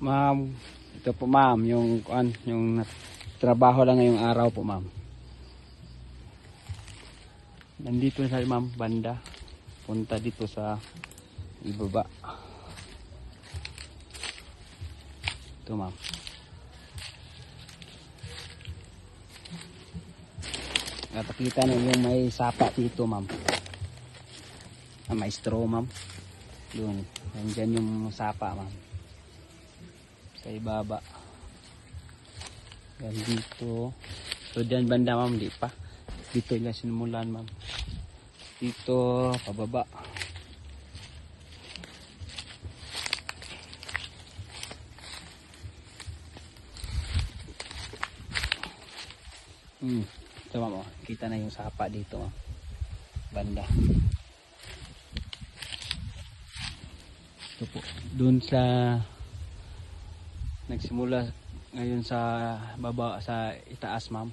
Ma'am, ito po ma'am, yung trabaho lang ngayong araw po ma'am. Nandito sa ma'am, banda. Punta dito sa ibaba. Ito ma'am. Nakakita nyo yung may sapa dito ma'am. May straw ma'am. Doon. Nandyan yung sapa ma'am. Sa ibaba. Yan dito. So dyan banda ma'am, di pa. Dito nila sinimulan ma'am. Dito, pababa. Ito ma'am, oh. Kita na yung sapa dito ma'am. Banda. Ito po. Doon sa nagsimula ngayon sa baba, sa itaas ma'am.